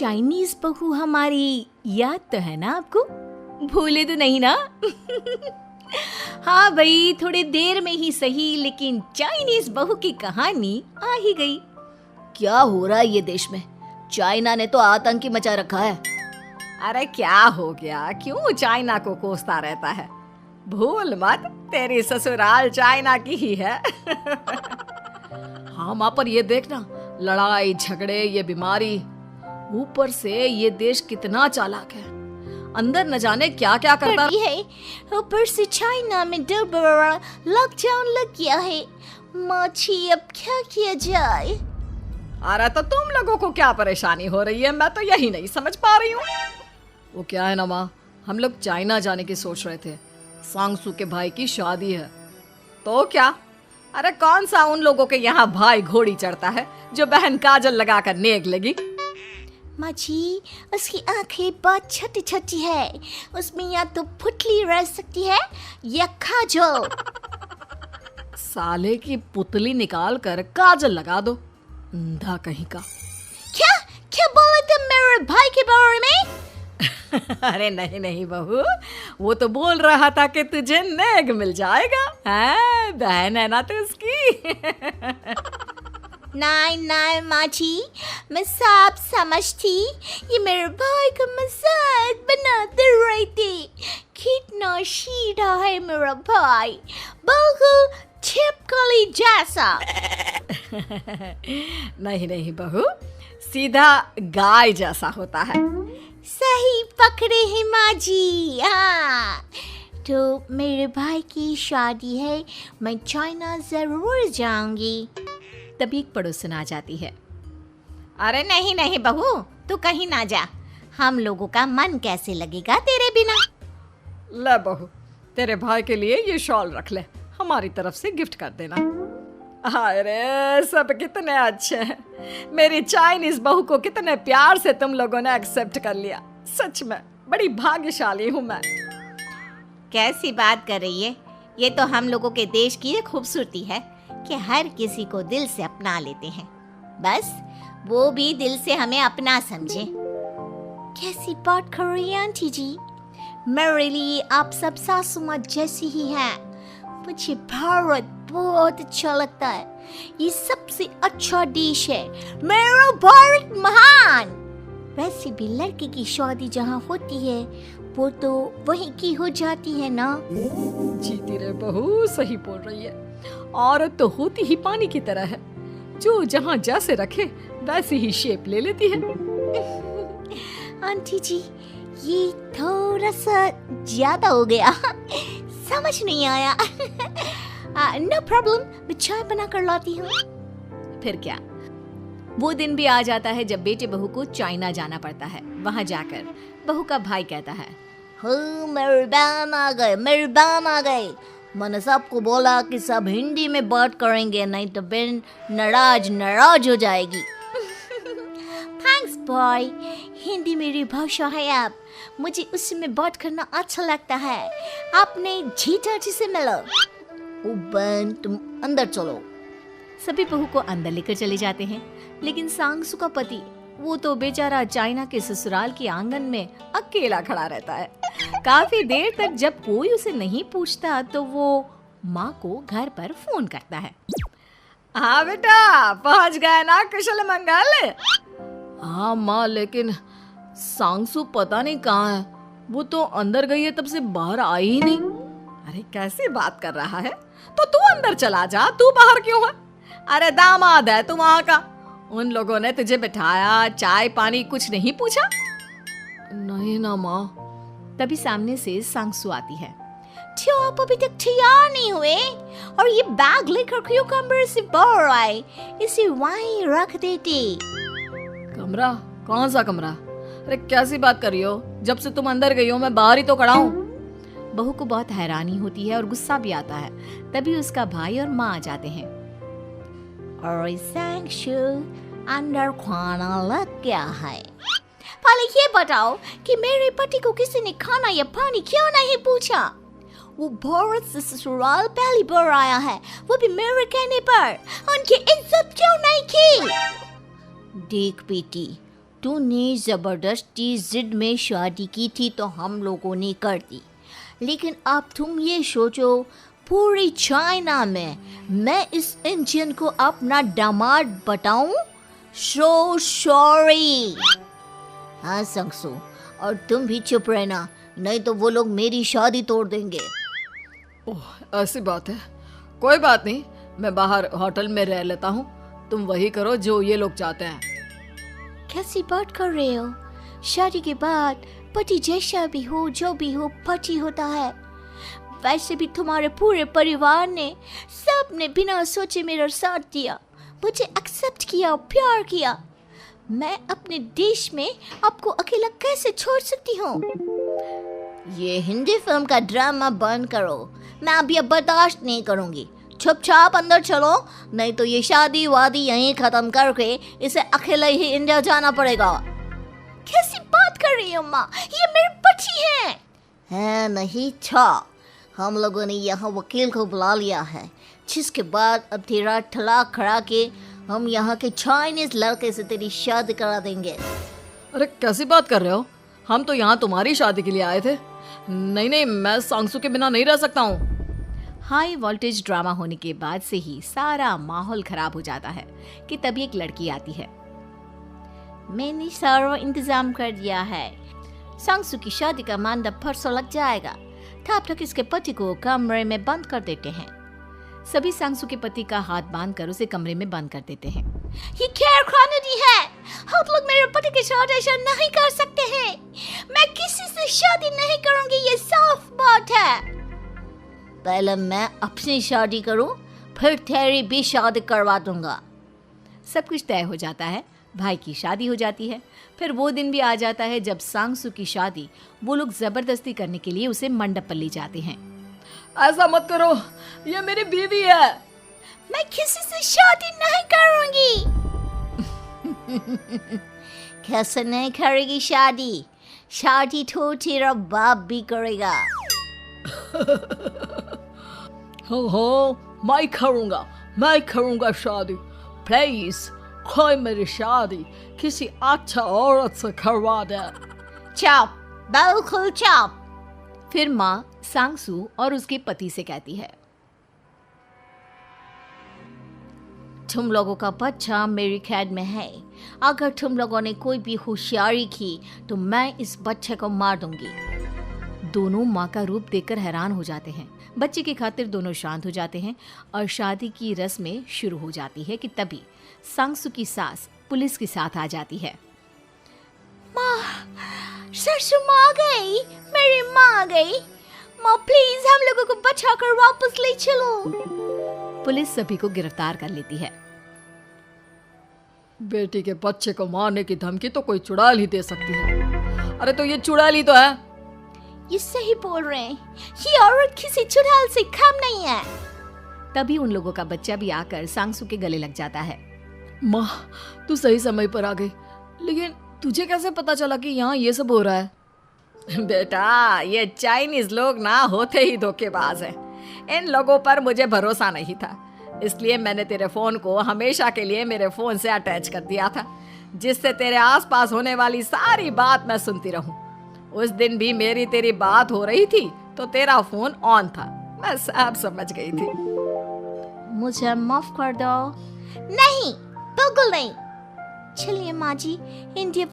Chinese बहू हमारी याद तो है ना आपको? भूले तो नहीं ना? हाँ भाई, थोड़ी देर में ही सही, लेकिन चाइनीज बहू की कहानी आ ही गई। क्या हो रहा है ये देश में? चाइना ने तो आतंकी मचा रखा है। अरे क्या हो गया? क्यों चाइना को कोसता रहता है? भूल मत, तेरी ससुराल चाइना की ही है। हाँ माँ, पर ये देखना, लड़ाई झगड़े, ये बीमारी, ऊपर से ये देश कितना चालाक है, अंदर न जाने क्या क्या करता है। ऊपर से चाइना में दोबारा लॉकडाउन लग गया है। माची, अब क्या किया जाए? अरे तो तुम लोगों को क्या परेशानी हो रही है? मैं तो यही नहीं समझ पा रही हूँ। वो क्या है ना माँ, हम लोग चाइना जाने की सोच रहे थे। सांगसू के भाई की शादी है। तो क्या? अरे कौन सा उन लोगों के यहाँ भाई घोड़ी चढ़ता है जो बहन काजल लगाकर नेक लगी? माँ जी, उसकी आंखें बहुत छोटी छोटी है, उसमें या तो पुतली रह सकती है या काजल। साले की पुतली निकाल कर काजल लगा दो, अंधा कहीं का। क्या क्या बोले तुम मेरे भाई के बारे में? अरे नहीं नहीं बहू, वो तो बोल रहा था कि तुझे नेक मिल जाएगा। हैं, बहन है ना तू उसकी। नहीं नहीं माँ जी, मैं सब समझती, ये मेरे भाई का मजाक बनाते रहते। कितना सीधा है मेरा भाई, बिल्कुल छिपकली जैसा। नहीं नहीं बहू, सीधा गाय जैसा होता है। सही पकड़े हैं माँ जी। हाँ, तो मेरे भाई की शादी है, मैं चाइना जरूर जाऊंगी। तभी एक पड़ोसन आ जाती है। अरे नहीं नहीं बहू, तू कहीं ना जा, हम लोगों का मन कैसे लगेगा तेरे बिना। ले बहू, तेरे भाई के लिए ये शॉल रख ले, हमारी तरफ से गिफ्ट कर देना। अरे सब कितने अच्छे हैं। मेरी चाइनीज बहू को कितने प्यार से तुम लोगों ने एक्सेप्ट कर लिया। सच में बड़ी भाग्यशाली हूँ मैं। कैसी बात कर रही है? ये तो हम लोगों के देश की खूबसूरती है कि हर किसी को दिल से अपना लेते हैं, बस वो भी दिल से हमें अपना समझे। कैसी बात कर रही है आंटी जी? मेरे लिए आप सब सासू माँ जैसी ही हैं। मुझे भारत बहुत अच्छा लगता है, ये सबसे अच्छा देश है। मेरा भारत महान। वैसे भी लड़के की शादी जहाँ होती है वो तो वहीं की हो जाती है ना। जीती रे बहू, सही बोल रही है। औरत तो होती ही पानी की तरह है, जो जहाँ जैसे रखे वैसी ही शेप ले लेती है। आंटी जी, ये थोड़ा सा ज्यादा हो गया, समझ नहीं आया। नो प्रॉब्लम, मैं चाय बना कर लाती हूँ। फिर क्या, वो दिन भी आ जाता है जब बेटे बहू को चाइना जाना पड़ता है। वहाँ जाकर बहू का भाई कहता है, मेरे बहन आ गए, मेरे बहन आ गए। मैंने सबको बोला कि सब हिंदी में बात करेंगे, नहीं तो बहन नाराज हो जाएगी। थैंक्स बॉय, हिंदी मेरी भाषा है। आप मुझे उसमें बात करना अच्छा लगता है। आपने जीजा जी से मिलो। ओ बहन, तुम अंदर चलो। सभी बहू को अंदर लेकर चले जाते हैं, लेकिन सांगसू का पति, वो तो बेचारा चाइना के ससुराल के आंगन में अकेला खड़ा रहता है। काफी देर तक जब कोई उसे नहीं पूछता तो वो माँ को घर पर फोन करता है। हाँ बेटा, पहुँच गए ना कुशल मंगल? हाँ माँ, लेकिन सांगसू पता नहीं कहाँ है। वो तो अंदर गई है, तब से बाहर आई ही नहीं। अरे कैसी बात कर रहा है? तो तू अंदर चला जा, तू बाहर क्यों है? अरे दामाद है तू वहाँ का, उन लोगों ने तुझे बिठाया, चाय पानी कुछ नहीं पूछा? नहीं ना माँ। तभी सामने से सांगसू आती है। क्यों आप अभी तक तैयार नहीं हुए? और ये बैग लेकर क्यों कमरे से बाहर आए? इसे वहीं रख देते। कमरा? कौन सा कमरा? अरे कैसी बात कर रही हो? जब से तुम अंदर गई हो मैं बाहर ही तो खड़ा हूँ। बहू को बहुत हैरानी होती है और गुस्सा भी आता है। तभी उसका भाई और माँ आ जाते हैं। और सांगसू, अंदर खाना लग गया है। पहले ये बताओ कि मेरे पति को किसी ने खाना या पानी क्यों नहीं पूछा? वो भारत से ससुराल पहली बार आया है, वो भी मेरे कहने पर। उनकी इज्जत क्यों नहीं की? देख बेटी, तूने जबरदस्ती जिद में शादी की थी तो हम लोगों ने कर दी, लेकिन अब तुम ये सोचो पूरी चाइना में मैं इस इंडियन को अपना दामाद बताऊं? So sorry. हाँ संगसू, और तुम भी चुप रहना, नहीं तो वो लोग मेरी शादी तोड़ देंगे। ओह, ऐसी बात है। कोई बात नहीं, मैं बाहर होटल में रह लेता हूँ, तुम वही करो जो ये लोग चाहते हैं। कैसी बात कर रहे हो? शादी के बाद पति जैसा भी हो, जो भी हो, पति होता है। वैसे भी तुम्हारे पूरे परिवार ने, सबने बिना सोचे मेरा साथ दिया, मुझे एक्सेप्ट किया, प्यार किया। मैं अपने देश में आपको अकेला कैसे छोड़ सकती हूँ? ये हिंदी फिल्म का ड्रामा बंद करो, मैं अभी अब बर्दाश्त नहीं करूँगी। चुपचाप अंदर चलो, नहीं तो ये शादी वादी यहीं खत्म करके इसे अकेले ही इंडिया जाना पड़ेगा। कैसी बात कर रही हो माँ, ये मेरे पति हैं। है नहीं था, हम लोगों ने यहाँ वकील को बुला लिया है, जिसके बाद अब तेरा तलाक करा के हम यहाँ के चाइनीज लड़के से तेरी शादी करा देंगे। अरे कैसी बात कर रहे हो? हम तो यहाँ तुम्हारी शादी के लिए आए थे। नहीं नहीं, मैं सांगसू के बिना नहीं रह सकता हूँ। हाई वोल्टेज ड्रामा होने के बाद से ही सारा माहौल खराब हो जाता है कि तभी एक लड़की आती है। मैंने सारा इंतजाम कर दिया है, सांगसू की शादी का मंडप परसों लग जाएगा, तब तक इसके पति को कमरे में बंद कर देते हैं। सभी सांगसू के पति का हाथ बांधकर उसे कमरे में बंद कर देते हैं। ये क्या कानूनी है? आप लोग मेरे पति के साथ ऐसा नहीं कर सकते हैं। मैं किसी से शादी नहीं करूंगी, ये साफ बात है। पहले मैं अपनी शादी करूं, फिर तेरी भी शादी करवा दूंगा। सब कुछ तय हो जाता है, भाई की शादी हो जाती है। फिर वो दिन भी आ जाता है जब सांगसू की शादी वो लोग जबरदस्ती करने के लिए उसे मंडप पर ले जाते हैं। ऐसा मत करो, ये मेरी बीवी है। मैं किसी से शादी नहीं करूंगी। कैसे नहीं करेगी शादी? शादी तो तेरा बाप भी करेगा। हो, मैं करूंगा शादी। प्लीज कोई मेरी शादी किसी अच्छा औरत से करवा दे। चुप, बिल्कुल चुप। फिर माँ सांगसू और उसके पति से कहती है, तुम लोगों का बच्चा मेरी कैद में है। अगर तुम लोगों ने कोई भी होशियारी की तो मैं इस बच्चे को मार दूंगी। दोनों माँ का रूप देखकर हैरान हो जाते हैं। बच्चे की खातिर दोनों शांत हो जाते हैं और शादी की रस्में शुरू हो जाती है कि तभी सांगसू की सास पुलिस के साथ आ जाती है। माँ, सरसू माँ आ गई, मेरी माँ आ गई। माँ प्लीज हम लोगों को बचाकर वापस ले चलो। पुलिस सभी को गिरफ्तार कर लेती है। बेटी के बच्चे को मारने की धमकी तो कोई चुड़ैल ही दे सकती है। अरे तो ये चुड़ैल ही तो है। ये सही बोल रहे हैं, ये औरत किसी चुड़ैल से कम नहीं है। तभी उन लोगों का बच्चा भी आकर सांगसू के गले लग जाता है। माँ, तू सही समय पर आ गई, लेकिन तुझे कैसे पता चला कि यहाँ ये सब हो रहा है? बेटा, ये चाइनीज लोग ना होते ही धोखेबाज हैं। इन लोगों पर मुझे भरोसा नहीं था, इसलिए मैंने तेरे फोन को हमेशा के लिए मेरे फोन से अटैच कर दिया था, जिससे तेरे आसपास होने वाली सारी बात मैं सुनती रहूं। उस दिन भी मेरी तेरी बात हो रही थी तो तेरा फोन ऑन था, मैं सब समझ गई थी। मुझे माफ कर दो। नहीं, बिल्कुल नहीं। चलिए माँ जी, इंडिया